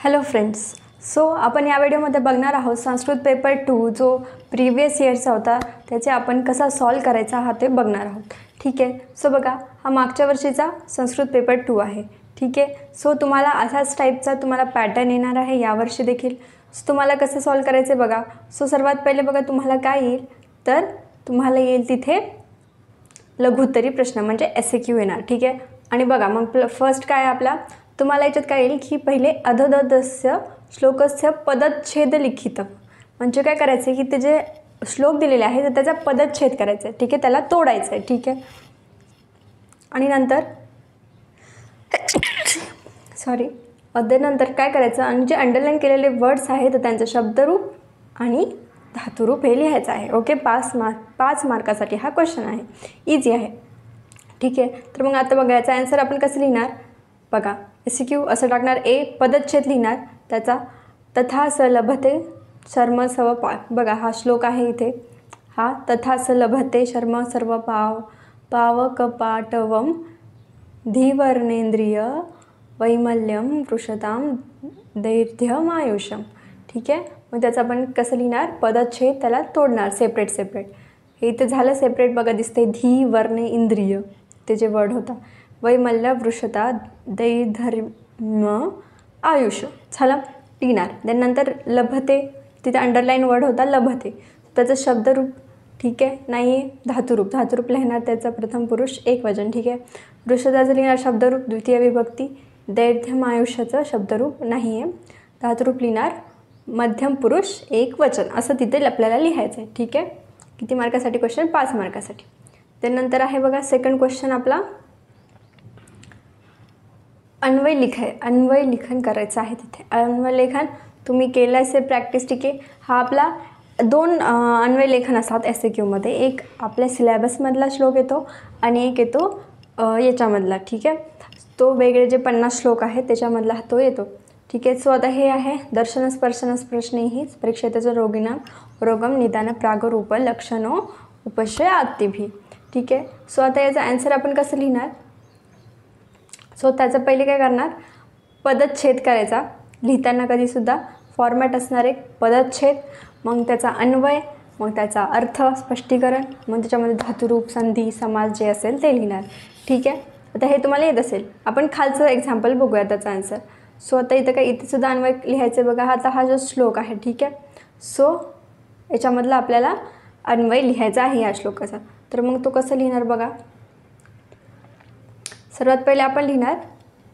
Hello friends, so आपण या व्हिडिओमध्ये बघणार आहोत संस्कृत पेपर 2 जो प्रिव्हियस इयरचा होता त्याचे आपण कसा सॉल्व करायचा हा ते बघणार आहोत. ठीक आहे. सो बघा, हा मागच्या वर्षीचा संस्कृत पेपर 2 आहे. ठीक आहे. सो तुम्हाला असाच टाईपचा तुम्हाला पॅटर्न येणार आहे यावर्षी देखील. सो तुम्हाला कसं सॉल्व करायचे बघा. सो सर्वात पहिले बघा तुम्हाला काय येईल, तर तुम्हाला येईल तिथे लघुत्तरी प्रश्न म्हणजे SAQ येणार. ठीक आहे. आणि बघा मग फर्स्ट काय आपला तुम्हाला याच्यात काय येईल की पहिले अधोदस्य श्लोकस्य पदच्छेद लिखितम, म्हणजे काय करायचं आहे की ते जे श्लोक दिलेले आहे तर त्याचा पदच्छेद करायचा आहे. ठीक आहे. त्याला तोडायचं आहे. ठीक आहे. आणि नंतर नंतर काय करायचं, आणि जे अंडरलाईन केलेले वर्ड्स आहेत तर त्यांचं शब्दरूप आणि धातुरूप हे लिहायचं आहे. ओके. 5 मार्कासाठी हा क्वेश्चन आहे. इझी आहे. ठीक आहे. तर मग आता बघा याचा आन्सर आपण कसं लिहिणार बघा. SAQ असं टाकणार. पदच्छेद लिहिणार त्याचा तथा स लभते शर्म सर्व बघा हा श्लोक आहे इथे. हा तथा स लभते शर्म सर्व पावकपाटवम धीवर्णेंद्रिय वैमल्यम वृषताम दैर्घ्यमायुषम. ठीक आहे. मग त्याचं आपण कसं लिहिणार, पदच्छेद त्याला तोडणार सेपरेट. हे इथे झालं सेपरेट बघा, दिसते धी वर्णे इंद्रिय ते जे वर्ड होता, वैमल्य वृषता दैर्घ्य आयुष्य झालं लिहिणार. देन नंतर लभते तिथे अंडरलाईन वर्ड होता लभते, त्याचं शब्दरूप ठीक आहे नाही धातुरूप लिहिणार त्याचा प्रथम पुरुष एकवचन. ठीक आहे. वृषताचं लिहिणार शब्दरूप द्वितीय विभक्ती. दैर्घ्यमायुष्याचं शब्दरूप नाही आहे, धातुरूप लिहिणार मध्यम पुरुष एकवचन असं तिथे आपल्याला लिहायचं आहे. ठीक आहे. किती मार्कासाठी क्वेश्चन, 5 मार्कासाठी. त्यानंतर आहे बघा सेकंड क्वेश्चन आपला अन्वय लिखन करायचं आहे. तिथे अन्वय लेखन तुम्ही केलं असेल प्रॅक्टिस. ठीक आहे. हा आपला 2 अन्वय लेखन असतात SAQमध्ये. एक आपल्या सिलेबसमधला श्लोक येतो आणि एक येतो याच्यामधला. ठीक आहे. तो वेगळे जे 50 श्लोक आहेत त्याच्यामधला तो येतो. ठीक आहे. सो आता हे आहे दर्शन स्पर्शन प्रश्नैः परीक्षेतेचं रोगम निदान प्रागरूप लक्षणो उपशय आत्तिभी. ठीक आहे. सो आता याचा आन्सर आपण कसं लिहिणार. सो त्याचं पहिले काय करणार, पदच्छेद करायचा. लिहिताना कधीसुद्धा फॉर्मॅट असणार एक पदच्छेद, मग त्याचा अन्वय, मग त्याचा अर्थ स्पष्टीकरण, मग त्याच्यामध्ये धातुरूप संधी समास जे असेल ते लिहिणार. ठीक आहे. आता हे तुम्हाला येत असेल. आपण खालचं एक्झाम्पल बघूया त्याचा आन्सर. सो आता इथं काय इथेसुद्धा अन्वय लिहायचं बघा. आता हा जो श्लोक आहे ठीक आहे. सो याच्यामधला आपल्याला अन्वय लिहायचा आहे या श्लोकाचा. तर मग तो कसं लिहिणार बघा. सर्वात पहिले आपण लिहिणार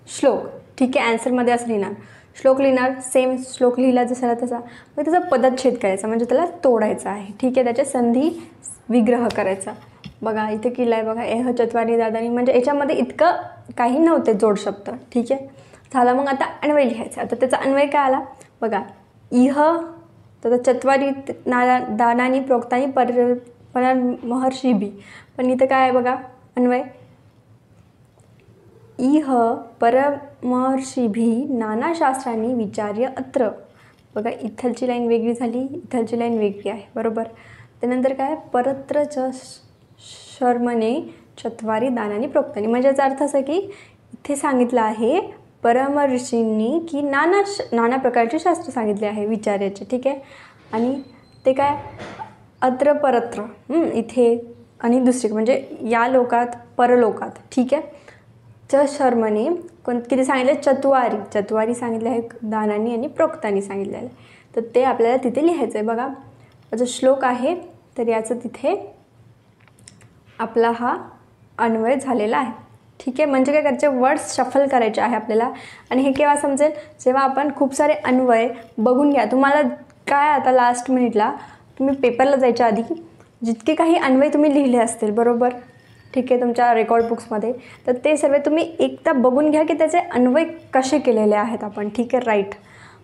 श्लोक. ठीक आहे. आन्सरमध्ये असं लिहिणार श्लोक लिहिणार. सेम श्लोक लिहिला जसा तसा, मग त्याचा पदच्छेद करायचा म्हणजे त्याला तोडायचा आहे. ठीक आहे. त्याच्या संधी विग्रह करायचा. बघा इथे केलं आहे बघा चत्वारी दादानी, म्हणजे याच्यामध्ये इतकं काही नव्हते जोड शब्द. ठीक आहे. झाला. मग आता अन्वय लिहायचा. आता त्याचा अन्वय काय आला बघा. तर चत्वारी दानानी प्रोक्तानी परमहर्षिभी, पण इथं काय आहे बघा अन्वय परमहर्षिभी नानाशास्त्रांनी विचार्य अत्र. बघा इथलची लाईन वेगळी झाली, इथलची लाईन वेगळी आहे. बरोबर. त्यानंतर काय परत्र च शर्मने चत्वारी दानानी प्रोक्तानी, म्हणजे याचा अर्थ असा की इथे सांगितलं आहे परमर्षींनी की नाना प्रकारचे शास्त्र सांगितले आहे विचार्याचे. ठीक आहे. आणि ते काय अत्र परत्र इथे आणि दुसरी म्हणजे या लोकात परलोकात. ठीक आहे. च शर्मने किती सांगितले, चत्वारी सांगितले आहे दानानी आणि प्रोक्तानी सांगितलेलं आहे. तर ते आपल्याला तिथे लिहायचं आहे बघा. जो श्लोक आहे तर याचं तिथे आपला हा अन्वय झालेला आहे. ठीक आहे. म्हणजे काय करायचे, वर्ड्स शफल करायचे आहे आपल्याला. आणि हे केव्हा समजेल, जेव्हा आपण खूप सारे अन्वय बघून घ्या. तुम्हाला काय आता लास्ट मिनिटला तुम्ही पेपरला जायच्या आधी जितके काही अन्वय तुम्ही लिहिले असतील बरोबर. ठीक आहे. तुमच्या रेकॉर्ड बुक्समध्ये, तर ते सर्व तुम्ही एकदा बघून घ्या की त्याचे अन्वय कसे केलेले आहेत आपण. ठीक आहे. राईट.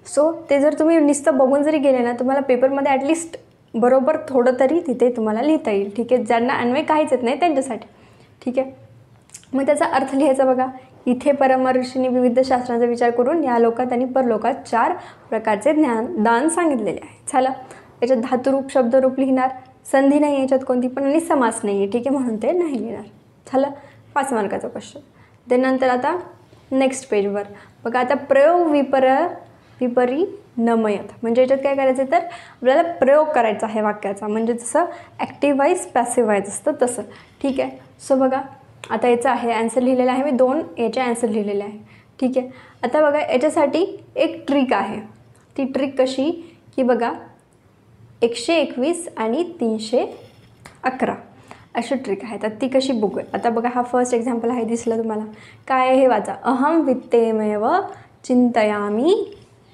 सो ते जर तुम्ही नुसतं बघून जरी गेले ना, तुम्हाला पेपरमध्ये ॲटलिस्ट बरोबर थोडं तरी तिथे तुम्हाला लिहिता येईल. ठीक आहे. ज्यांना अन्वय काहीच येत नाही त्यांच्यासाठी. ठीक आहे. मग त्याचा अर्थ लिहायचा बघा. इथे परमर्षींनी विविध शास्त्रांचा विचार करून या लोकात आणि परलोकात 4 प्रकारचे दान सांगितलेले आहे. झालं. याच्यात धातुरूप शब्दरूप लिहिणार. संधी नाही याच्यात कोणती पण, आणि समास नाही आहे. ठीक आहे. म्हणून ते नाही लिहिणार. झालं. 5 मार्काचा क्वेश्चन. त्यानंतर आता नेक्स्ट पेजवर बघा. आता प्रयोग विपरिणमयत. म्हणजे याच्यात काय करायचं तर आपल्याला प्रयोग करायचा आहे वाक्याचा, म्हणजे जसं ॲक्टिव्ह वाईज पॅसिव्ह वाईज असतं तसं. ठीक आहे. सो बघा आता याचं आहे ॲन्सर लिहिलेलं आहे मी, 2 याचे ॲन्सर लिहिलेले आहे. ठीक आहे. आता बघा याच्यासाठी एक ट्रिक आहे. ती ट्रिक कशी की बघा 121 आणि 311 अशी ट्रिक आहे. तर ती कशी बघूया. आता बघा हा फर्स्ट एक्झाम्पल आहे, दिसलं तुम्हाला. काय आहे हे वाचा. अहम वित्तेमेव चिंतयामी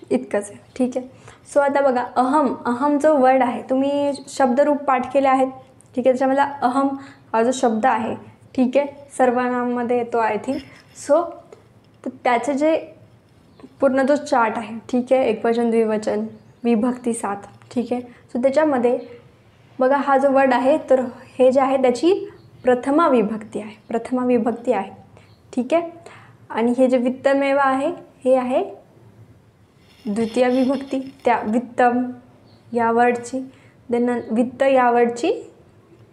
इतकंच आहे. ठीक आहे. सो आता बघा अहम जो वर्ड आहे तुम्ही शब्दरूप पाठ केले आहेत. ठीक आहे. त्याच्यामध्ये अहम हा जो शब्द आहे, ठीक आहे, सर्वनाममध्ये येतो आय थिंक. सो तर त्याचे जे पूर्ण जो चार्ट आहे, ठीक आहे, एकवचन द्विवचन विभक्ती 7, ठीक आहे. सो त्याच्यामध्ये बघा हा जो वर्ड आहे तर हे जे आहे त्याची प्रथमा विभक्ती आहे, प्रथमा विभक्ती आहे. ठीक आहे. आणि हे जे वित्तमेव आहे हे आहे द्वितीय विभक्ती, त्या वित्तम या वर्डची. देन वित्त या वर्डची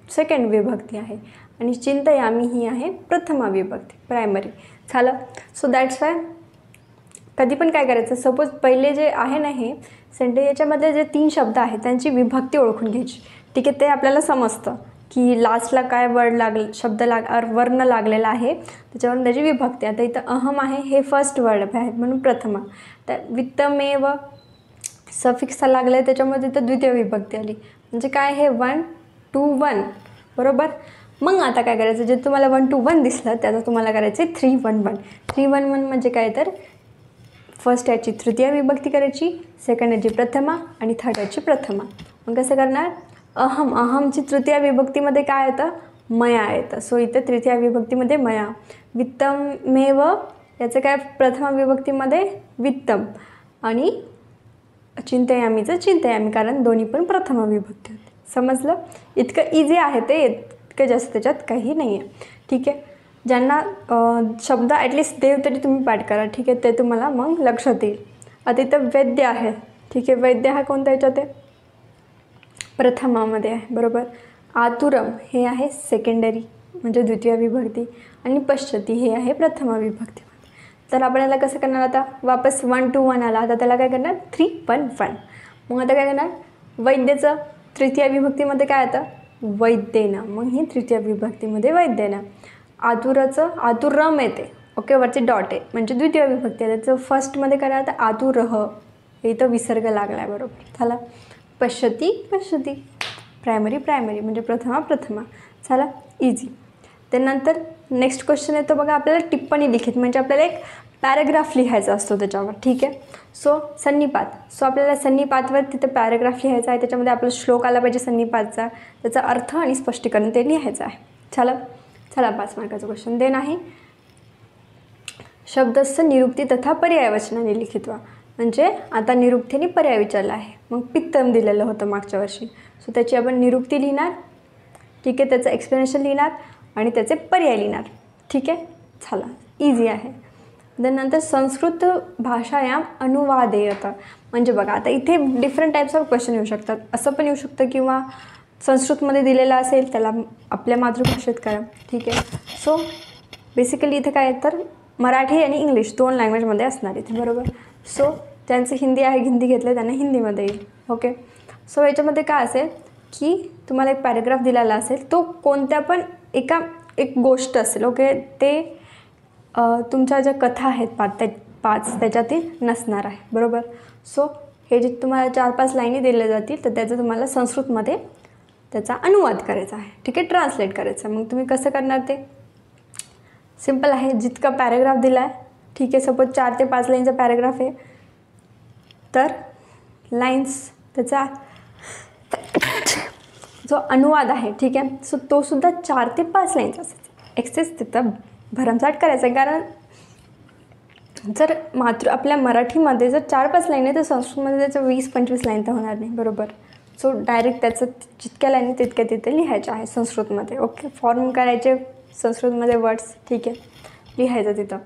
सेकंड विभक्ती आहे आणि चिंतयामी ही आहे प्रथमा विभक्ती, प्रायमरी. झालं. सो दॅट्स वाय कधी पण काय करायचं, सपोज पहिले जे आहे ना हे सेंटेन्स याच्यामध्ये जे 3 शब्द आहेत त्यांची विभक्ती ओळखून घ्यायची. ठीक आहे. ते आपल्याला समजतं की लास्टला काय शब्द वर्ण लागलेला आहे त्याच्यावरून त्याची विभक्ती. आता इथं अहम आहे हे फर्स्ट वर्ड आहे म्हणून प्रथमा. तर वित्तमेव सफिक्सला लागलं आहे त्याच्यामध्ये इथं द्वितीय विभक्ती आली. म्हणजे काय हे 1 to 1 बरोबर. मग आता काय करायचं, जे तुम्हाला 1 to 1 दिसलं त्याचं तुम्हाला करायचं आहे 311. 311 म्हणजे काय तर फर्स्ट याची तृतीय विभक्ती करायची, सेकंड याची प्रथमा आणि थर्ड याची प्रथमा. मग कसं करणार, अहमची तृतीय विभक्तीमध्ये काय येतं, मया येतं. सो इथे तृतीय विभक्तीमध्ये मया. वित्तमेव याचं काय प्रथमा विभक्तीमध्ये वित्तम आणि चिंतयामीचं चिंतयामी, कारण दोन्ही पण प्रथमा विभक्ती होते. समजलं. इतकं इझी आहे ते, इतकं जास्त त्याच्यात काही नाही आहे. ठीक आहे. ज्यांना शब्द ॲटलिस्ट देव तरी तुम्ही पाठ करा. ठीक आहे. ते तुम्हाला मग लक्षात येईल. आता इथं वैद्य आहे. ठीक आहे. वैद्य हा कोणत्या ह्याच्यात आहे, प्रथमामध्ये आहे बरोबर. आतुरम हे आहे सेकंडरी म्हणजे द्वितीय विभक्ती आणि पश्यती हे आहे प्रथमा विभक्ती. तर आपण याला कसं करणार, आता वापस 1 to 1 आला, आता त्याला काय करणार 311. मग आता काय करणार, वैद्यचं तृतीय विभक्तीमध्ये काय येतं वैद्येना, मग ही तृतीय विभक्तीमध्ये वैद्येना. आतुराचं आतुरम येते, ओके, वरती डॉट आहे म्हणजे द्वितीय विभक्ती आहे. त्याचं फर्स्टमध्ये काय राहतं आतुरह, हे इथं विसर्ग लागला आहे बरोबर. झाला. पश्यती प्रायमरी म्हणजे प्रथमा. झाला. इझी. त्यानंतर नेक्स्ट क्वेश्चन येतो बघा, आपल्याला टिप्पणी लिखित म्हणजे आपल्याला एक पॅराग्राफ लिहायचा असतो त्याच्यावर. ठीक आहे. सो सन्निपात. सो आपल्याला सन्निपातवर तिथं पॅराग्राफ लिहायचा आहे. त्याच्यामध्ये आपला श्लोक आला पाहिजे सन्निपातचा, त्याचा अर्थ आणि स्पष्टीकरण ते लिहायचं आहे. चला 5 मार्काचं क्वेश्चन. देन आहे शब्दस्थ निरुक्ती तथा पर्यायवचनाने लिखित व्हा. म्हणजे आता निरुक्तीने पर्याय विचारला आहे. मग पित्तम दिलेलं होतं मागच्या वर्षी. सो त्याची आपण निरुक्ती लिहिणार. ठीक आहे. त्याचं एक्सप्लेनेशन लिहिणार आणि त्याचे पर्याय लिहिणार. ठीक आहे. झाला. इझी आहे. नंतर संस्कृत भाषायाम अनुवादेयता. म्हणजे बघा आता इथे डिफरंट टाईप्स ऑफ क्वेश्चन येऊ शकतात. असं पण येऊ शकतं किंवा संस्कृतमध्ये दिलेलं असेल त्याला आपल्या मातृभाषेत करा. ठीक आहे. सो बेसिकली इथे काय तर मराठी आणि इंग्लिश 2 लँग्वेजमध्ये असणार इथे बरोबर. सो ज्यांचं हिंदी आहे, हिंदी घेतलं त्यांना हिंदीमध्ये येईल. ओके. सो याच्यामध्ये काय असेल की तुम्हाला एक पॅराग्राफ दिलेला असेल, तो कोणत्या पण एक गोष्ट असेल. ओके. ते तुमच्या ज्या कथा आहेत 5 त्याच्यातील नसणार आहे बरोबर. सो हे जे तुम्हाला 4-5 लाईनी दिल्या जातील तर त्याचं तुम्हाला संस्कृतमध्ये त्याचा अनुवाद करायचा आहे. ठीक आहे. ट्रान्सलेट करायचं. मग तुम्ही कसं करणार ते सिम्पल आहे. जितका पॅराग्राफ दिला आहे, ठीक आहे, सपोज 4 ते 5 लाईनचा पॅराग्राफ आहे तर लाईन्स त्याचा जो अनुवाद आहे, ठीक आहे, सो तो सुद्धा 4 ते 5 लाईन्स असायचा. एक्सेस तिथं भरमसाठ करायचं. कारण जर आपल्या मराठीमध्ये जर 4-5 लाईन आहे तर संस्कृतमध्ये त्याचं 20-25 लाईन तर होणार नाही बरोबर. सो डायरेक्ट त्याचं जितक्या लाईनी तितक्या तिथे लिहायच्या आहे संस्कृतमध्ये. ओके. फॉर्म करायचे संस्कृतमध्ये वर्ड्स. ठीक आहे. लिहायचं तिथं.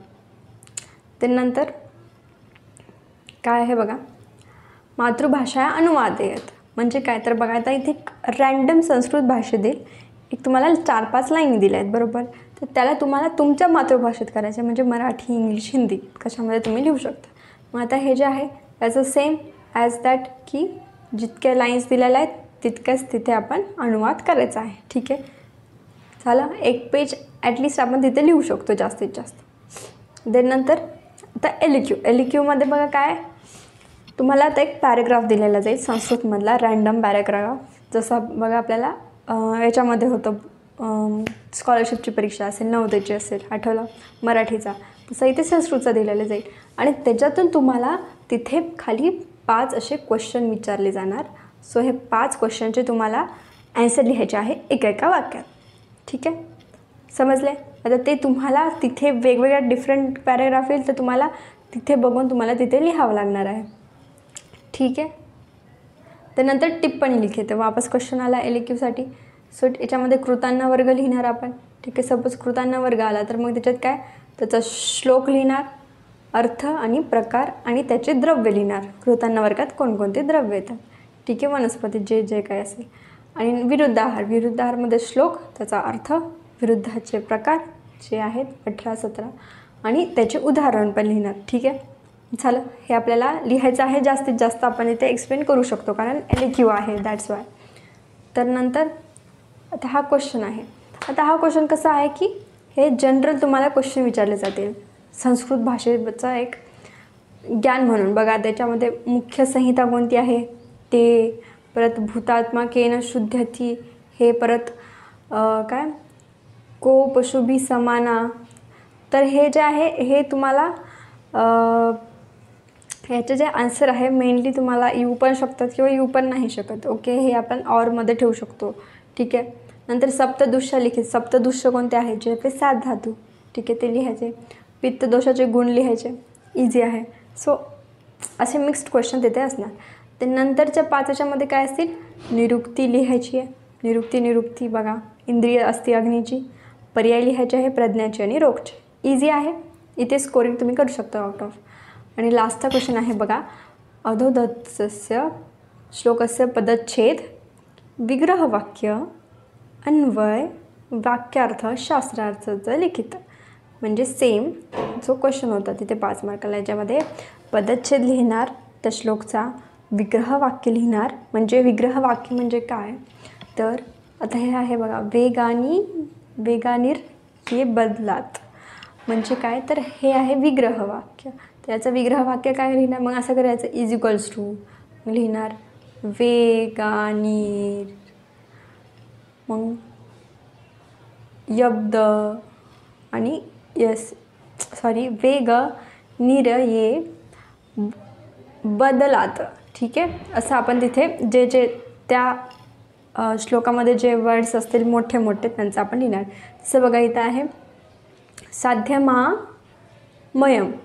त्यानंतर काय आहे बघा, मातृभाषा अनुवादेयत म्हणजे काय तर बघा आता इथे रँडम संस्कृत भाषेतील एक तुम्हाला 4-5 लाईनी दिल्या आहेत बरोबर. तर त्याला तुम्हाला तुमच्या मातृभाषेत करायचं म्हणजे मराठी, इंग्लिश, हिंदी कशामध्ये तुम्ही लिहू शकता. मग आता हे जे आहे याचं सेम ॲज दॅट की जितक्या लाईन्स दिलेल्या आहेत तितक्याच तिथे आपण अनुवाद करायचा आहे. ठीक आहे, झालं. एक पेज ॲटलिस्ट आपण तिथे लिहू शकतो जास्तीत जास्त. देन नंतर आता एल क्यूमध्ये बघा काय, तुम्हाला आता एक पॅरेग्राफ दिलेला जाईल संस्कृतमधला रँडम पॅरेग्राफ. जसं बघा आपल्याला याच्यामध्ये होतं स्कॉलरशिपची परीक्षा असेल, नवोदयची असेल, आठवलं मराठीचा, तसं इथे संस्कृतचा दिलेलं जाईल. आणि त्याच्यातून तुम्हाला तिथे खाली 5 असे क्वेश्चन विचारले जाणार. सो हे 5 क्वेश्चनचे तुम्हाला ॲन्सर लिहायचे आहे एका वाक्यात. ठीक आहे, समजले. आता ते तुम्हाला तिथे वेगवेगळ्या डिफरंट पॅरेग्राफ येईल तर तुम्हाला तिथे बघून तुम्हाला तिथे लिहावं लागणार आहे. ठीक आहे, त्यानंतर टिप्पणी लिखित. वापस क्वेश्चन आला एल क्यूसाठी. सो याच्यामध्ये कृतांना वर्ग लिहिणार आपण. ठीक आहे, सपोज कृतांना वर्ग आला तर मग त्याच्यात काय, त्याचा श्लोक लिहिणार, अर्थ आणि प्रकार आणि त्याचे द्रव्य लिहिणार. कृतांना वर्गात कोणकोणते द्रव्य येतात. ठीक आहे, वनस्पती जे जे काय असेल. आणि विरुद्धाहारमध्ये श्लोक, त्याचा अर्थ, विरुद्धाचे प्रकार जे आहेत 18, 17 आणि त्याचे उदाहरण पण लिहिणार. ठीक आहे, झालं. हे आपल्याला लिहायचं आहे. जास्तीत जास्त आपण इथे एक्सप्लेन करू शकतो कारण एल क्यू आहे, दॅट्स वाय. तर नंतर आता हा क्वेश्चन आहे. आता हा क्वेश्चन कसा आहे की हे जनरल तुम्हाला क्वेश्चन विचारले जातील संस्कृत भाषेचा एक ज्ञान म्हणून. बघा त्याच्यामध्ये मुख्य संहिता कोणती आहे ते, परत भूतात्मकेन शुद्धती, हे परत काय को पशुभी समाना. तर हे जे आहे हे तुम्हाला ह्याचे जे आन्सर आहे मेनली तुम्हाला येऊ पण शकतात किंवा येऊ पण नाही शकत. ओके, हे आपण ऑरमध्ये ठेवू शकतो. ठीक आहे, नंतर सप्तदुष्य लिखित. सप्तदुष्य कोणते आहेत, जे आपले 7 धातू. ठीक आहे, ते लिहायचे. पित्तदोषाचे गुण लिहायचे, इझी आहे. सो असे मिक्स्ड क्वेश्चन तिथे असणार. ते नंतरच्या 5 याच्यामध्ये काय असतील, निरुक्ती लिहायची आहे. निरुक्ती बघा, इंद्रिय असते अग्नीची, पर्याय लिहायचे आहे प्रज्ञाची आणि रोगचे. इझी आहे, इथे स्कोरिंग तुम्ही करू शकता आउट ऑफ. आणि लास्टचा क्वेश्चन आहे बघा, अधोदत्तस्य श्लोकस्य पदच्छेद विग्रहवाक्य अन्वय वाक्यार्थ शास्त्रार्थाचं लिखित. म्हणजे सेम जो क्वेश्चन होता तिथे 5 मार्काला, याच्यामध्ये पदच्छेद लिहिणार त्या श्लोकचा, विग्रहवाक्य लिहिणार. म्हणजे विग्रहवाक्य म्हणजे काय, तर आता हे आहे बघा, वेगानीर हे बदलात, म्हणजे काय, तर हे आहे विग्रहवाक्य. तर याचं विग्रहवाक्य काय लिहिणार, मग असं करायचं इज इक्वल्स टू लिहिणार वेगानीर, मग यब्द आणि वेग नीर ये बदलात. ठीक आहे, असं आपण तिथे जे जे त्या श्लोकामध्ये जे वर्ड्स असतील मोठे मोठे त्यांचं आपण लिहिणार. तसं बघा इथं आहे साध्यमामयम,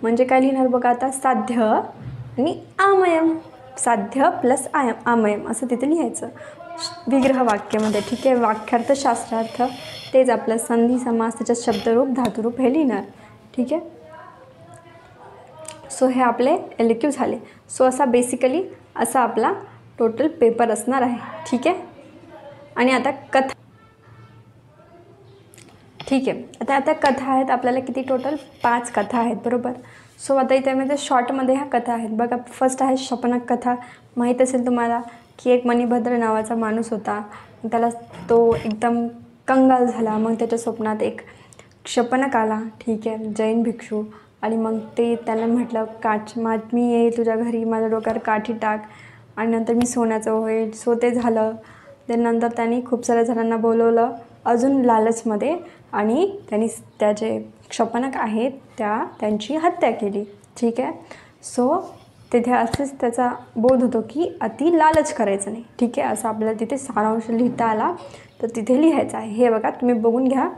म्हणजे काय लिहिणार बघा आता, साध्य आणि आमयम, साध्य प्लस आमयम असं तिथे लिहायचं विग्रहवाक्यामध्ये. ठीक आहे, वाक्यार्थ शास्त्रार्थ तेच आपलं संधी समास, त्याच्यात शब्दरूप धातुरूप हे लिहिणार. ठीक आहे, सो हे आपले एल क्यू झाले. सो असा बेसिकली असा आपला टोटल पेपर असणार आहे. ठीक आहे, आणि आता कथा. ठीक आहे, आता कथा आहेत आपल्याला किती, टोटल 5 कथा आहेत बरोबर. सो आता इथे शॉर्टमध्ये ह्या कथा आहेत बघा. फर्स्ट आहे शपनक कथा. माहीत असेल तुम्हाला की एक मणिभद्र नावाचा माणूस होता, त्याला तो एकदम कंगाल झाला. मग त्याच्या स्वप्नात एक शपनक आला. ठीक आहे, जैन भिक्षू. आणि मग ते त्याला म्हटलं मी येईल तुझ्या घरी, माझ्या डोक्यावर काठी टाक आणि नंतर मी सोन्याचं होईल. सो ते झालं. त्यानंतर त्यांनी खूप साऱ्या जणांना बोलवलं अजून लालचमध्ये, आणि त्यांनी त्याचे शपनक आहेत त्यांची हत्या केली. ठीक आहे, सो तिथे असंच त्याचा बोध होतो की अति लालच करायचं नाही. ठीक आहे, असं आपल्याला तिथे सारांश लिहिता आला तर तिथे लिहायचं आहे. हे बघा तुम्ही बघून घ्या,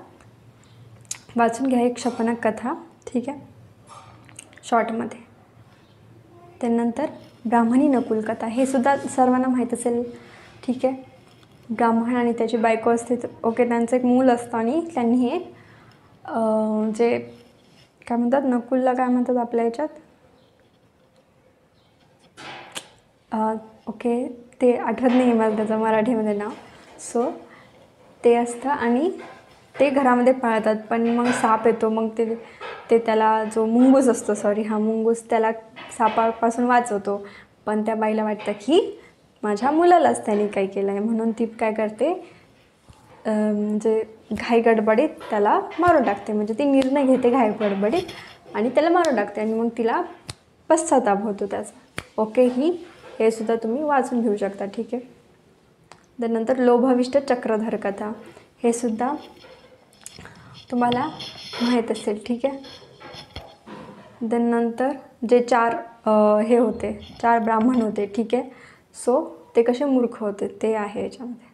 वाचून घ्या एक शपनक कथा. ठीक आहे, शॉर्टमध्ये. त्यानंतर ब्राह्मणी नकुल कथा, हे सुद्धा सर्वांना माहीत असेल. ठीक आहे, ब्राह्मण आणि त्याची बायको असते. ओके, त्यांचं एक मूल असतं आणि त्यांनी हे जे काय म्हणतात, नकुलला काय म्हणतात आपल्या ह्याच्यात, ओके ते आठवत नाही मला त्याचं मराठीमध्ये नाव. सो ते असतं आणि ते घरामध्ये पाळतात. पण मग साप येतो, मग ते त्याला जो मुंगूस असतो, मुंगूस त्याला सापापासून वाचवतो, पण त्या बाईला वाटतं की माझ्या मुलालाच त्याने काही केलं आहे, म्हणून ती काय करते, म्हणजे घाई गडबडीत त्याला मारून टाकते. म्हणजे ती निर्णय घेते घाई गडबडीत आणि त्याला मारून टाकते आणि मग तिला पश्चाताप होतो त्याचा. ओके, हे सुद्धा तुम्ही वाचून घेऊ शकता. ठीक आहे. त्यानंतर लोभाविष्ट चक्रधर कथा, हे सुद्धा तुम्हाला माहीत असेल. ठीक आहे. त्यानंतर जे 4 हे होते, 4 ब्राह्मण होते. ठीक आहे. सो ते कसे मूर्ख होते ते आहे याच्यामध्ये.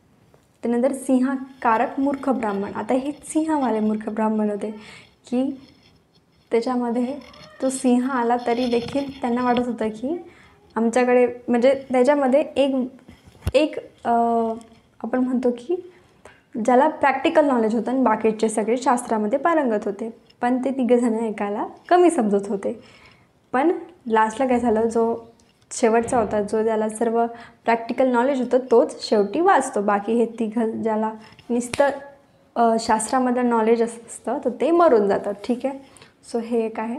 त्यानंतर सिंहकारक मूर्ख ब्राह्मण, आता हे सिंहवाले मूर्ख ब्राह्मण होते की त्याच्यामध्ये तो सिंह आला तरी देखील त्यांना वाटत होतं की आमच्याकडे, म्हणजे त्याच्यामध्ये एक आपण म्हणतो की ज्याला प्रॅक्टिकल नॉलेज होतं आणि बाकीचे सगळे शास्त्रामध्ये पारंगत होते, पण ते तिघंजणं एकाला कमी समजत होते. पण लास्टला काय झालं, जो शेवटचा होता, जो ज्याला सर्व प्रॅक्टिकल नॉलेज होतं तोच शेवटी वाचतो. बाकी हे तिघं ज्याला नुसतं शास्त्रामधलं नॉलेज असतं तर ते मरून जातात. ठीक आहे. सो हे एक आहे,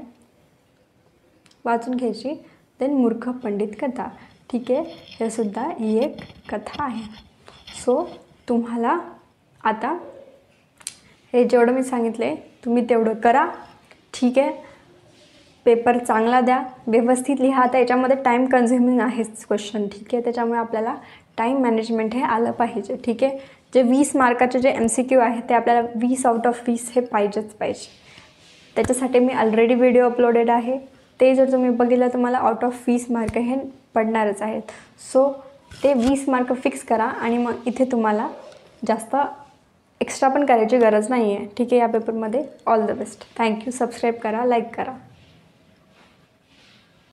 वाचून घ्यायची. देन मूर्ख पंडित कथा. ठीक आहे. हे सुद्धा ही एक कथा आहे. सो तुम्हाला आता हे जेवढं मी सांगितले तुम्ही तेवढं करा. ठीक आहे. पेपर चांगला द्या, व्यवस्थित लिहा. आता याच्यामध्ये टाईम कन्झ्युमिंग आहेच क्वेश्चन. ठीक आहे. त्याच्यामुळे आपल्याला टाईम मॅनेजमेंट हे आलं पाहिजे. ठीक आहे. जे 20 मार्काचे जे MCQ आहे ते आपल्याला 20 आउट ऑफ 20 हे पाहिजेच पाहिजे. त्याच्यासाठी मी ऑलरेडी व्हिडिओ अपलोडेड आहे, ते जर तुम्ही बघितलं तर मला आउट ऑफ 20 मार्क हे पडणारच आहेत. सो ते 20 मार्क फिक्स करा आणि मग इथे तुम्हाला जास्त एक्स्ट्रा पण करायची गरज नाही आहे. ठीक आहे. या पेपरमध्ये all the best. Thank you. Subscribe करा, लाईक करा.